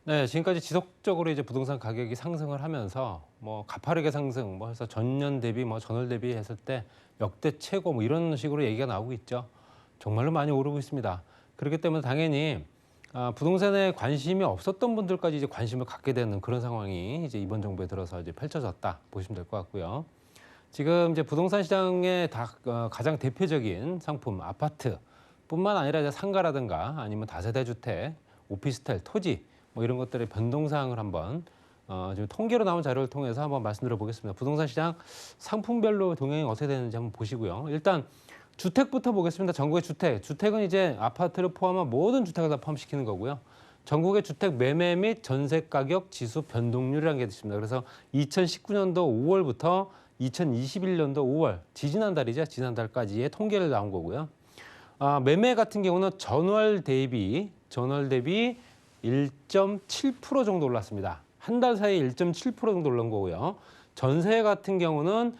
네, 지금까지 지속적으로 이제 부동산 가격이 상승을 하면서 뭐 가파르게 상승, 뭐 해서 전년 대비, 뭐 전월 대비 했을 때 역대 최고 뭐 이런 식으로 얘기가 나오고 있죠. 정말로 많이 오르고 있습니다. 그렇기 때문에 당연히 부동산에 관심이 없었던 분들까지 이제 관심을 갖게 되는 그런 상황이 이제 이번 정부에 들어서 이제 펼쳐졌다 보시면 될 것 같고요. 지금 이제 부동산 시장의 가장 대표적인 상품 아파트뿐만 아니라 이제 상가라든가 아니면 다세대 주택, 오피스텔, 토지 뭐 이런 것들의 변동 사항을 한번 지금 통계로 나온 자료를 통해서 한번 말씀드려 보겠습니다. 부동산 시장 상품별로 동향이 어떻게 되는지 한번 보시고요. 일단 주택부터 보겠습니다. 전국의 주택. 주택은 이제 아파트를 포함한 모든 주택을 다 포함시키는 거고요. 전국의 주택 매매 및 전세 가격 지수 변동률이라는 게 있습니다. 그래서 2019년도 5월부터 2021년도 5월, 지지난달이죠. 지난달까지의 통계를 나온 거고요. 매매 같은 경우는 전월 대비 1.7% 정도 올랐습니다. 한 달 사이에 1.7% 정도 올른 거고요. 전세 같은 경우는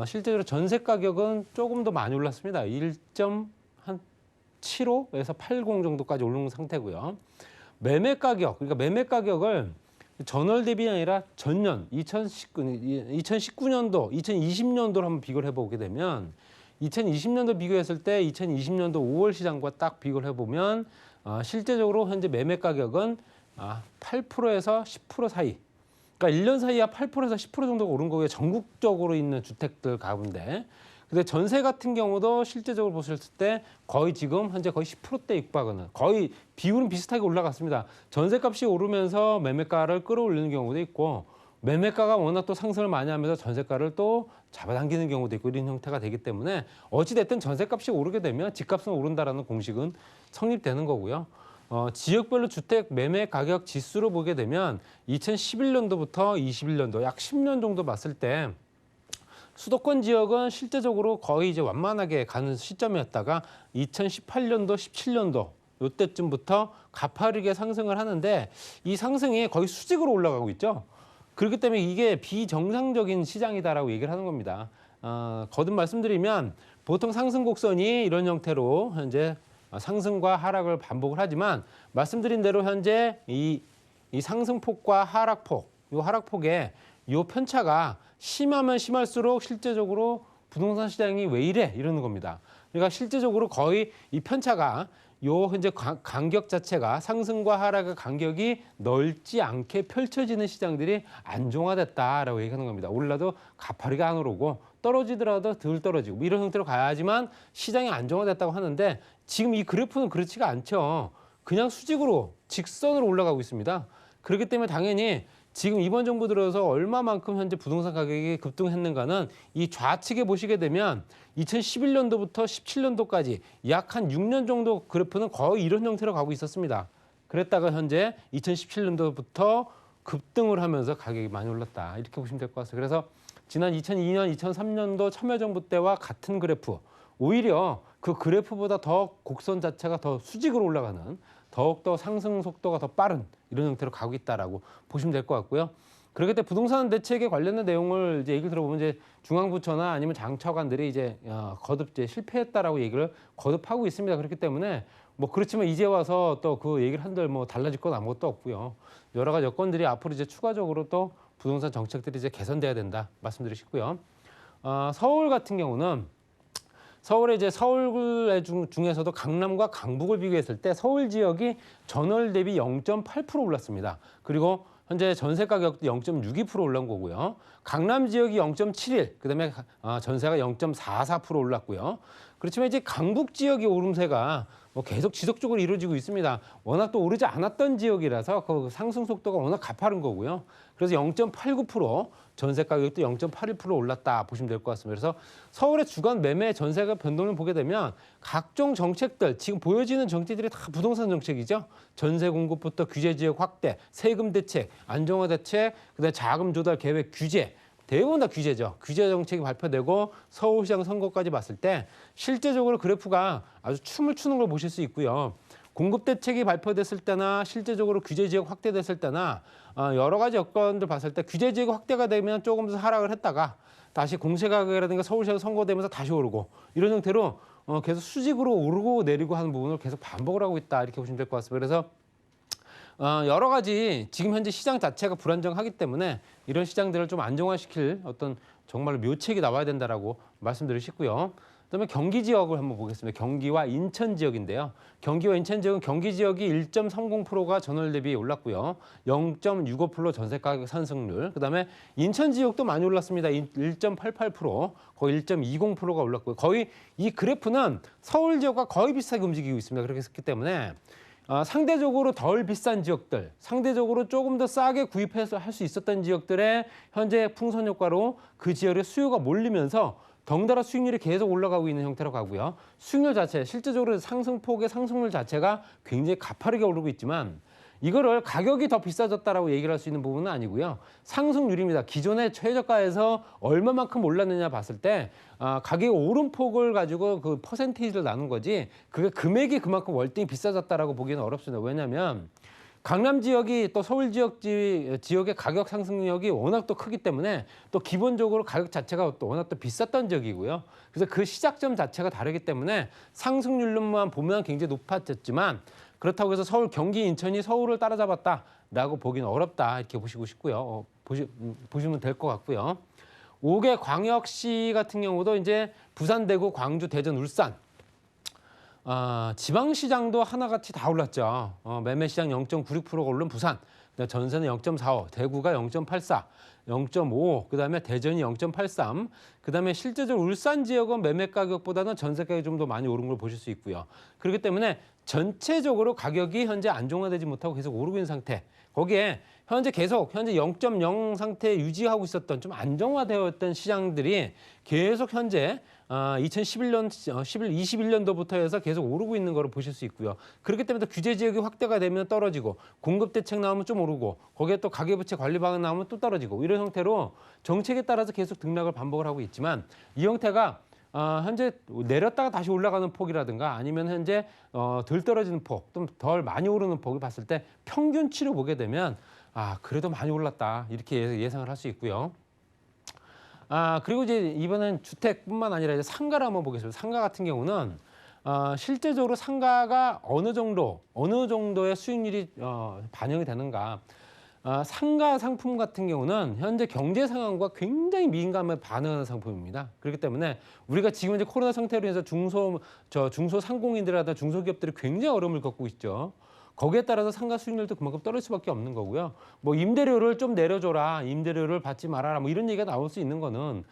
실제로 전세 가격은 조금 더 많이 올랐습니다. 1.75에서 80 정도까지 오른 상태고요. 매매 가격, 그러니까 매매 가격을 전월 대비 아니라 전년 2019년도, 2020년도로 한번 비교를 해보게 되면 2020년도 비교했을 때 2020년도 5월 시장과 딱 비교를 해보면 실제적으로 현재 매매 가격은 8%에서 10% 사이. 그러니까 1년 사이에 8%에서 10% 정도가 오른 거고요. 전국적으로 있는 주택들 가운데. 근데 전세 같은 경우도 실제적으로 보셨을 때 거의 지금 현재 거의 10%대 육박하는 거의 비율은 비슷하게 올라갔습니다. 전세값이 오르면서 매매가를 끌어올리는 경우도 있고 매매가가 워낙 또 상승을 많이 하면서 전세가를 또 잡아당기는 경우도 있고 이런 형태가 되기 때문에 어찌됐든 전세값이 오르게 되면 집값은 오른다라는 공식은 성립되는 거고요. 지역별로 주택 매매 가격 지수로 보게 되면 2011년도부터 21년도 약 10년 정도 봤을 때 수도권 지역은 실제적으로 거의 이제 완만하게 가는 시점이었다가 2018년도, 17년도 이때쯤부터 가파르게 상승을 하는데 이 상승이 거의 수직으로 올라가고 있죠. 그렇기 때문에 이게 비정상적인 시장이다라고 얘기를 하는 겁니다. 거듭 말씀드리면 보통 상승 곡선이 이런 형태로 현재 상승과 하락을 반복을 하지만 말씀드린 대로 현재 이 상승폭과 하락폭, 이 하락폭에 이 편차가 심하면 심할수록 실제적으로 부동산 시장이 왜 이래? 이러는 겁니다. 그러니까 실제적으로 거의 이 편차가 요 현재 간격 자체가 상승과 하락의 간격이 넓지 않게 펼쳐지는 시장들이 안정화됐다라고 얘기하는 겁니다. 올라도 가파르게 안 오르고 떨어지더라도 덜 떨어지고 이런 형태로 가야지만 시장이 안정화됐다고 하는데 지금 이 그래프는 그렇지가 않죠. 그냥 수직으로 직선으로 올라가고 있습니다. 그렇기 때문에 당연히 지금 이번 정부 들어서 얼마만큼 현재 부동산 가격이 급등했는가는 이 좌측에 보시게 되면 2011년도부터 17년도까지 약 한 6년 정도 그래프는 거의 이런 형태로 가고 있었습니다. 그랬다가 현재 2017년도부터 급등을 하면서 가격이 많이 올랐다. 이렇게 보시면 될 것 같습니다. 그래서 지난 2002년, 2003년도 참여정부 때와 같은 그래프, 오히려 그 그래프보다 더 곡선 자체가 더 수직으로 올라가는 더욱더 상승 속도가 더 빠른 이런 형태로 가고 있다라고 보시면 될 것 같고요. 그렇기 때문에 부동산 대책에 관련된 내용을 이제 얘기를 들어보면 이제 중앙부처나 아니면 장차관들이 이제 거듭 이제 실패했다라고 얘기를 거듭하고 있습니다. 그렇기 때문에 뭐 그렇지만 이제 와서 또 그 얘기를 한들 뭐 달라질 건 아무것도 없고요. 여러 가지 여건들이 앞으로 이제 추가적으로 또 부동산 정책들이 이제 개선돼야 된다 말씀드리고 싶고요. 서울 같은 경우는 서울의 이제 서울 중에서도 강남과 강북을 비교했을 때 서울 지역이 전월 대비 0.8% 올랐습니다. 그리고 현재 전세 가격도 0.62% 올라온 거고요. 강남 지역이 0.71, 그다음에 전세가 0.44% 올랐고요. 그렇지만 이제 강북 지역의 오름세가 뭐 계속 지속적으로 이루어지고 있습니다. 워낙 또 오르지 않았던 지역이라서 그 상승 속도가 워낙 가파른 거고요. 그래서 0.89%, 전세 가격도 0.81% 올랐다 보시면 될 것 같습니다. 그래서 서울의 주간 매매 전세가 변동을 보게 되면 각종 정책들, 지금 보여지는 정책들이 다 부동산 정책이죠. 전세 공급부터 규제 지역 확대, 세금 대책, 안정화 대책, 그다음에 자금 조달 계획 규제, 대부분 다 규제죠. 규제 정책이 발표되고 서울시장 선거까지 봤을 때 실제적으로 그래프가 아주 춤을 추는 걸 보실 수 있고요. 공급 대책이 발표됐을 때나 실제적으로 규제 지역 확대됐을 때나 여러 가지 여건들 봤을 때 규제 지역 확대가 되면 조금 더 하락을 했다가 다시 공시 가격이라든가 서울시장 선거되면서 다시 오르고 이런 형태로 계속 수직으로 오르고 내리고 하는 부분을 계속 반복을 하고 있다 이렇게 보시면 될 것 같습니다. 그래서 여러 가지 지금 현재 시장 자체가 불안정하기 때문에 이런 시장들을 좀 안정화시킬 어떤 정말로 묘책이 나와야 된다라고 말씀드리고 싶고요. 그다음에 경기 지역을 한번 보겠습니다. 경기와 인천 지역인데요. 경기와 인천 지역은 경기 지역이 1.30%가 전월 대비 올랐고요. 0.65% 전세 가격 상승률. 그다음에 인천 지역도 많이 올랐습니다. 1.88%, 거의 1.20%가 올랐고요. 거의 이 그래프는 서울 지역과 거의 비슷하게 움직이고 있습니다. 그렇기 때문에 상대적으로 덜 비싼 지역들, 상대적으로 조금 더 싸게 구입해서 할 수 있었던 지역들의 현재 풍선 효과로 그 지역의 수요가 몰리면서 덩달아 수익률이 계속 올라가고 있는 형태로 가고요. 수익률 자체, 실제적으로 상승폭의 상승률 자체가 굉장히 가파르게 오르고 있지만 이거를 가격이 더 비싸졌다라고 얘기를 할 수 있는 부분은 아니고요. 상승률입니다. 기존의 최저가에서 얼마만큼 올랐느냐 봤을 때 가격의 오름폭을 가지고 그 퍼센테이지를 나눈 거지 그게 금액이 그만큼 월등히 비싸졌다라고 보기는 어렵습니다. 왜냐하면 강남 지역이 또 서울 지역의 가격 상승력이 워낙 또 크기 때문에 또 기본적으로 가격 자체가 또 워낙 또 비쌌던 지역이고요. 그래서 그 시작점 자체가 다르기 때문에 상승률로만 보면 굉장히 높아졌지만 그렇다고 해서 서울, 경기, 인천이 서울을 따라잡았다라고 보기는 어렵다 이렇게 보시고 싶고요. 보시면 될 것 같고요. 5개 광역시 같은 경우도 이제 부산, 대구, 광주, 대전, 울산 지방시장도 하나같이 다 올랐죠. 매매시장 0.96%가 오른 부산, 전세는 0.45, 대구가 0.84, 0.5, 그다음에 대전이 0.83, 그다음에 실제적으로 울산 지역은 매매 가격보다는 전세 가격이 좀 더 많이 오른 걸 보실 수 있고요. 그렇기 때문에 전체적으로 가격이 현재 안정화되지 못하고 계속 오르고 있는 상태. 거기에 현재 0.0 상태에 유지하고 있었던 좀 안정화되어 있던 시장들이 계속 현재 21년도부터 해서 계속 오르고 있는 거를 보실 수 있고요. 그렇기 때문에 또 규제 지역이 확대가 되면 떨어지고 공급 대책 나오면 좀 오르고 거기에 또 가계부채 관리 방안 나오면 또 떨어지고 이런 형태로 정책에 따라서 계속 등락을 반복을 하고 있지만 이 형태가 현재 내렸다가 다시 올라가는 폭이라든가 아니면 현재 덜 떨어지는 폭, 좀 덜 많이 오르는 폭을 봤을 때 평균치로 보게 되면 그래도 많이 올랐다 이렇게 예상을 할 수 있고요. 그리고 이제 이번엔 주택뿐만 아니라 이제 상가를 한번 보겠습니다. 상가 같은 경우는 실제적으로 상가가 어느 정도의 수익률이 반영이 되는가. 상가 상품 같은 경우는 현재 경제 상황과 굉장히 민감하게 반응하는 상품입니다. 그렇기 때문에 우리가 지금 이제 코로나 상태로 인해서 중소상공인들이라든가 중소기업들이 굉장히 어려움을 겪고 있죠. 거기에 따라서 상가 수익률도 그만큼 떨어질 수밖에 없는 거고요. 뭐 임대료를 좀 내려줘라, 임대료를 받지 말아라, 뭐 이런 얘기가 나올 수 있는 거는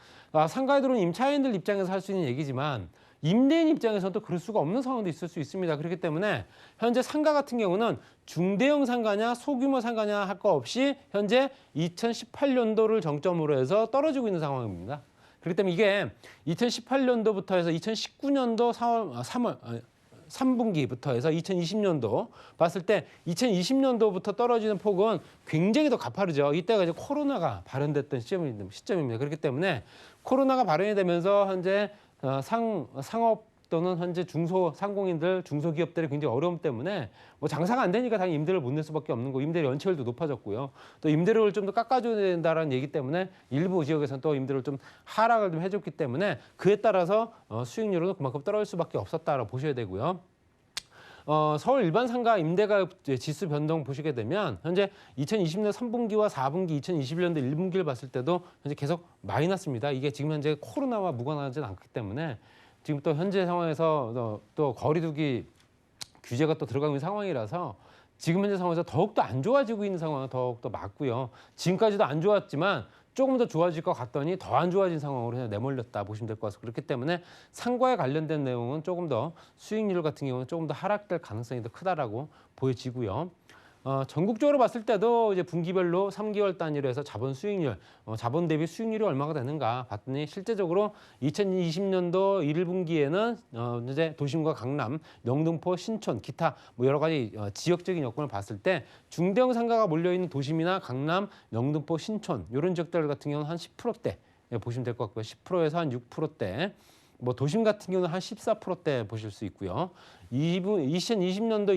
상가에 들어온 임차인들 입장에서 할 수 있는 얘기지만 임대인 입장에서는 또 그럴 수가 없는 상황도 있을 수 있습니다. 그렇기 때문에 현재 상가 같은 경우는 중대형 상가냐 소규모 상가냐 할 거 없이 현재 2018년도를 정점으로 해서 떨어지고 있는 상황입니다. 그렇기 때문에 이게 2018년도부터 해서 2019년도 3분기부터 해서 2020년도 봤을 때 2020년도부터 떨어지는 폭은 굉장히 더 가파르죠. 이때가 이제 코로나가 발현됐던 시점입니다. 그렇기 때문에 코로나가 발현이 되면서 현재 상업 또는 현재 중소상공인들, 중소기업들의 굉장히 어려움 때문에 뭐 장사가 안 되니까 당연히 임대료를 못 낼 수밖에 없는 거. 임대료 연체율도 높아졌고요. 또 임대료를 좀 더 깎아줘야 된다는 얘기 때문에 일부 지역에서는 또 임대료를 좀 하락을 좀 해줬기 때문에 그에 따라서 수익률은 그만큼 떨어질 수밖에 없었다라고 보셔야 되고요. 서울 일반 상가 임대가격 지수 변동 보시게 되면 현재 2020년 3분기와 4분기, 2021년도 1분기를 봤을 때도 현재 계속 마이너스입니다. 이게 지금 현재 코로나와 무관하지는 않기 때문에 지금 또 현재 상황에서 또 거리두기 규제가 또 들어가고 있는 상황이라서 지금 현재 상황에서 더욱더 안 좋아지고 있는 상황은 더욱더 맞고요. 지금까지도 안 좋았지만 조금 더 좋아질 것 같더니 더 안 좋아진 상황으로 그냥 내몰렸다 보시면 될 것 같습니다. 그렇기 때문에 상가에 관련된 내용은 조금 더 수익률 같은 경우는 조금 더 하락될 가능성이 더 크다라고 보여지고요. 전국적으로 봤을 때도 이제 분기별로 3개월 단위로 해서 자본 수익률, 자본 대비 수익률이 얼마가 되는가 봤더니 실제적으로 2020년도 1분기에는 이제 도심과 강남, 영등포, 신촌, 기타 뭐 여러 가지 지역적인 여건을 봤을 때 중대형 상가가 몰려 있는 도심이나 강남, 영등포, 신촌 이런 지역들 같은 경우는 한 10%대 보시면 될 것 같고요. 10%에서 한 6%대. 뭐 도심 같은 경우는 한 14%대 보실 수 있고요. 2020년도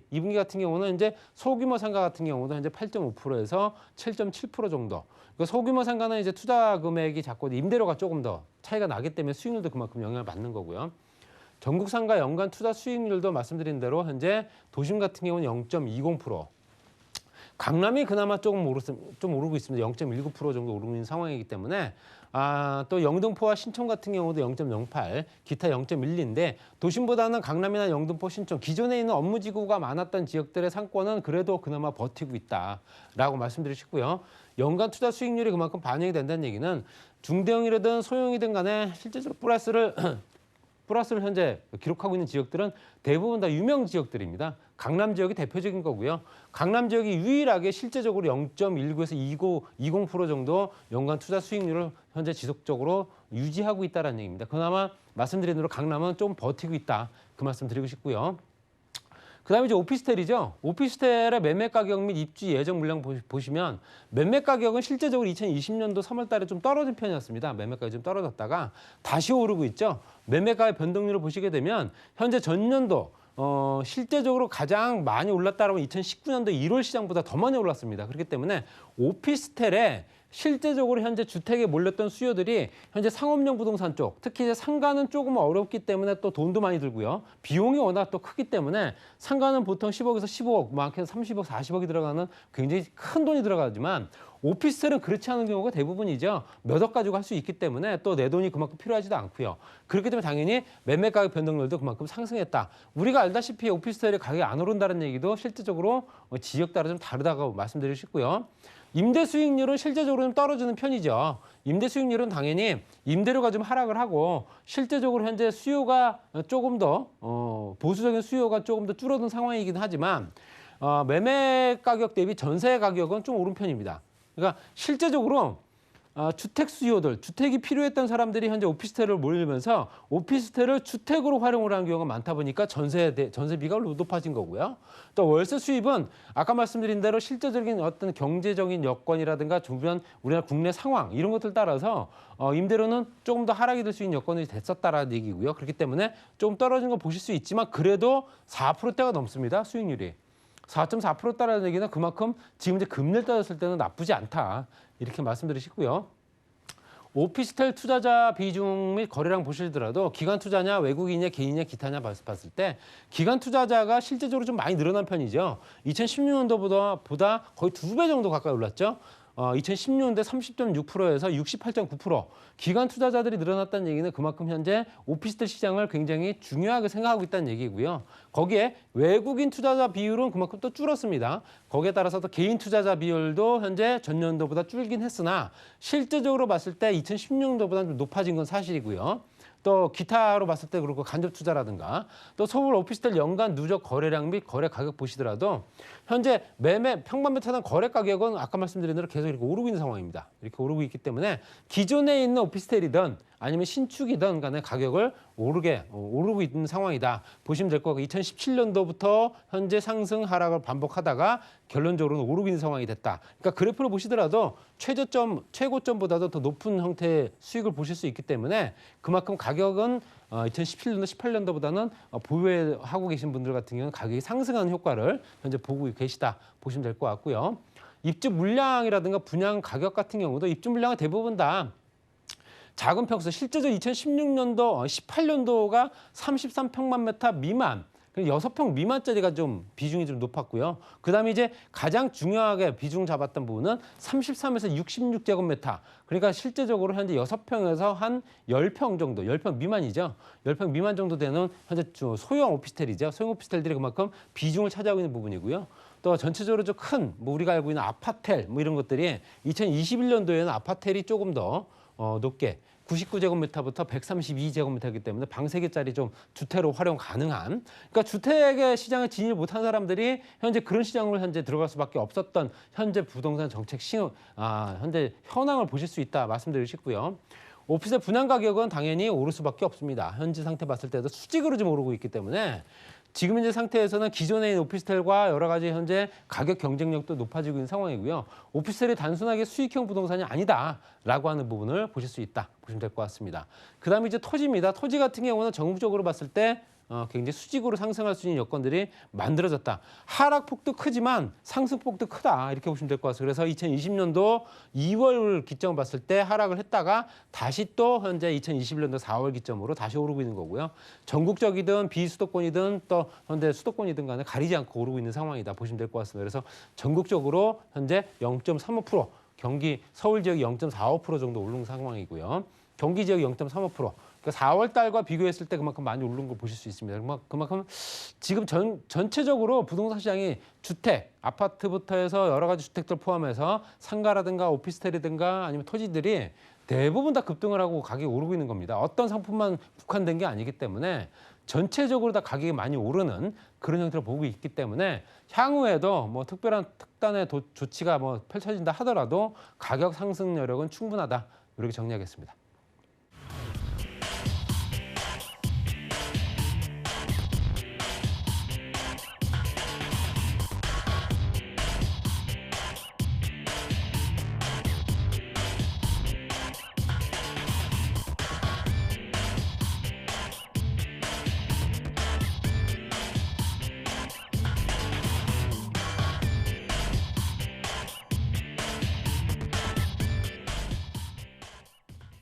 2분기 같은 경우는 이제 소규모 상가 같은 경우도 현재 8.5%에서 7.7% 정도. 그 소규모 상가는 이제 투자 금액이 작고 임대료가 조금 더 차이가 나기 때문에 수익률도 그만큼 영향을 받는 거고요. 전국 상가 연간 투자 수익률도 말씀드린 대로 현재 도심 같은 경우는 0.20%, 강남이 그나마 좀 오르고 있습니다. 0.19% 정도 오르고 있는 상황이기 때문에 또 영등포와 신촌 같은 경우도 0.08, 기타 0.12인데 도심보다는 강남이나 영등포, 신촌 기존에 있는 업무지구가 많았던 지역들의 상권은 그래도 그나마 버티고 있다라고 말씀드리고 싶고요. 연간 투자 수익률이 그만큼 반영이 된다는 얘기는 중대형이든 소형이든 간에 실제적으로 플러스를 현재 기록하고 있는 지역들은 대부분 다 유명 지역들입니다. 강남 지역이 대표적인 거고요. 강남 지역이 유일하게 실제적으로 0.19에서 20% 정도 연간 투자 수익률을 현재 지속적으로 유지하고 있다는 얘기입니다. 그나마 말씀드린 대로 강남은 좀 버티고 있다. 그 말씀 드리고 싶고요. 그다음에 이제 오피스텔이죠. 오피스텔의 매매 가격 및 입주 예정 물량 보시면 매매 가격은 실제적으로 2020년도 3월 달에 좀 떨어진 편이었습니다. 매매 가격이 좀 떨어졌다가 다시 오르고 있죠. 매매가의 변동률을 보시게 되면 현재 전년도 실제적으로 가장 많이 올랐다라면 2019년도 1월 시장보다 더 많이 올랐습니다. 그렇기 때문에 오피스텔에 실제적으로 현재 주택에 몰렸던 수요들이 현재 상업용 부동산 쪽, 특히 이제 상가는 조금 어렵기 때문에 또 돈도 많이 들고요. 비용이 워낙 또 크기 때문에 상가는 보통 10억에서 15억, 많게는 30억, 40억이 들어가는 굉장히 큰 돈이 들어가지만 오피스텔은 그렇지 않은 경우가 대부분이죠. 몇 억 가지고 할 수 있기 때문에 또 내 돈이 그만큼 필요하지도 않고요. 그렇기 때문에 당연히 매매 가격 변동률도 그만큼 상승했다. 우리가 알다시피 오피스텔의 가격이 안 오른다는 얘기도 실질적으로 지역 따라 좀 다르다고 말씀드리고 싶고요. 임대 수익률은 실제적으로 좀 떨어지는 편이죠. 임대 수익률은 당연히 임대료가 좀 하락을 하고 실제적으로 현재 수요가 조금 더 보수적인 수요가 조금 더 줄어든 상황이긴 하지만 매매 가격 대비 전세 가격은 좀 오른 편입니다. 그러니까 실제적으로 주택 수요들, 주택이 필요했던 사람들이 현재 오피스텔을 몰리면서 오피스텔을 주택으로 활용을 하는 경우가 많다 보니까 전세비가 높아진 거고요. 또 월세 수입은 아까 말씀드린 대로 실제적인 어떤 경제적인 여건이라든가 주변 우리나라 국내 상황 이런 것들 따라서 임대료는 조금 더 하락이 될 수 있는 여건이 됐었다라는 얘기고요. 그렇기 때문에 좀 떨어진 거 보실 수 있지만 그래도 4%대가 넘습니다. 수익률이. 4.4%다라는 얘기는 그만큼 지금 이제 금리를 따졌을 때는 나쁘지 않다. 이렇게 말씀드리시고요. 오피스텔 투자자 비중 및 거래량 보시더라도 기관 투자냐, 외국인이냐, 개인이냐, 기타냐 봤을 때 기관 투자자가 실제적으로 좀 많이 늘어난 편이죠. 2016년도보다 거의 2배 정도 가까이 올랐죠. 2016년대 30.6%에서 68.9%. 기관 투자자들이 늘어났다는 얘기는 그만큼 현재 오피스텔 시장을 굉장히 중요하게 생각하고 있다는 얘기고요. 거기에 외국인 투자자 비율은 그만큼 또 줄었습니다. 거기에 따라서 또 개인 투자자 비율도 현재 전년도보다 줄긴 했으나 실제적으로 봤을 때 2016년도보다 좀 높아진 건 사실이고요. 또 기타로 봤을 때 그렇고 간접 투자라든가 또 서울 오피스텔 연간 누적 거래량 및 거래 가격 보시더라도 현재 매매 평방미터당 거래 가격은 아까 말씀드린 대로 계속 이렇게 오르고 있는 상황입니다. 이렇게 오르고 있기 때문에 기존에 있는 오피스텔이든 아니면 신축이든 간에 가격을 오르고 있는 상황이다. 보시면 될 거고 2017년도부터 현재 상승 하락을 반복하다가 결론적으로는 오르고 있는 상황이 됐다. 그러니까 그래프를 보시더라도 최고점보다도 더 높은 형태의 수익을 보실 수 있기 때문에 그만큼 가격은 2017년도, 18년도보다는 보유하고 계신 분들 같은 경우는 가격이 상승하는 효과를 현재 보고 계시다 보시면 될 것 같고요. 입주 물량이라든가 분양 가격 같은 경우도 입주 물량은 대부분 다 작은 평수, 실제적으로 2016년도, 18년도가 33평만 메타 미만, 6평 미만짜리가 좀 비중이 좀 높았고요. 그다음에 이제 가장 중요하게 비중 잡았던 부분은 33에서 66제곱미터. 그러니까 실제적으로 현재 6평에서 한 10평 정도, 10평 미만이죠. 10평 미만 정도 되는 현재 소형 오피스텔이죠. 소형 오피스텔들이 그만큼 비중을 차지하고 있는 부분이고요. 또 전체적으로 좀 큰, 우리가 알고 있는 아파텔 이런 것들이 2021년도에는 아파텔이 조금 더 높게 99제곱미터부터 132제곱미터이기 때문에 방 3개짜리 좀 주택으로 활용 가능한 그러니까 주택의 시장에 진입 못한 사람들이 현재 그런 시장으로 현재 들어갈 수밖에 없었던 현재 부동산 정책 현재 현황을 보실 수 있다 말씀드리고 싶고요. 오피스텔 분양 가격은 당연히 오를 수밖에 없습니다. 현재 상태 봤을 때도 수직으로 좀 오르고 있기 때문에 지금 현재 상태에서는 기존의 오피스텔과 여러 가지 현재 가격 경쟁력도 높아지고 있는 상황이고요. 오피스텔이 단순하게 수익형 부동산이 아니다라고 하는 부분을 보실 수 있다. 보시면 될 것 같습니다. 그다음에 이제 토지입니다. 토지 같은 경우는 정부적으로 봤을 때 굉장히 수직으로 상승할 수 있는 여건들이 만들어졌다. 하락폭도 크지만 상승폭도 크다. 이렇게 보시면 될 것 같아요. 그래서 2020년도 2월 기점을 봤을 때 하락을 했다가 다시 또 현재 2021년도 4월 기점으로 다시 오르고 있는 거고요. 전국적이든 비수도권이든 또 현재 수도권이든 간에 가리지 않고 오르고 있는 상황이다. 보시면 될 것 같습니다. 그래서 전국적으로 현재 0.35%, 경기 서울 지역이 0.45% 정도 오른 상황이고요. 경기 지역이 0.35%. 그러니까 4월 달과 비교했을 때 그만큼 많이 오른 걸 보실 수 있습니다. 그만큼 지금 전체적으로 부동산 시장이 주택, 아파트부터 해서 여러 가지 주택들 포함해서 상가라든가 오피스텔이든가 아니면 토지들이 대부분 다 급등을 하고 가격이 오르고 있는 겁니다. 어떤 상품만 국한된 게 아니기 때문에 전체적으로 다 가격이 많이 오르는 그런 형태를 보고 있기 때문에 향후에도 뭐 특별한 특단의 조치가 뭐 펼쳐진다 하더라도 가격 상승 여력은 충분하다. 이렇게 정리하겠습니다.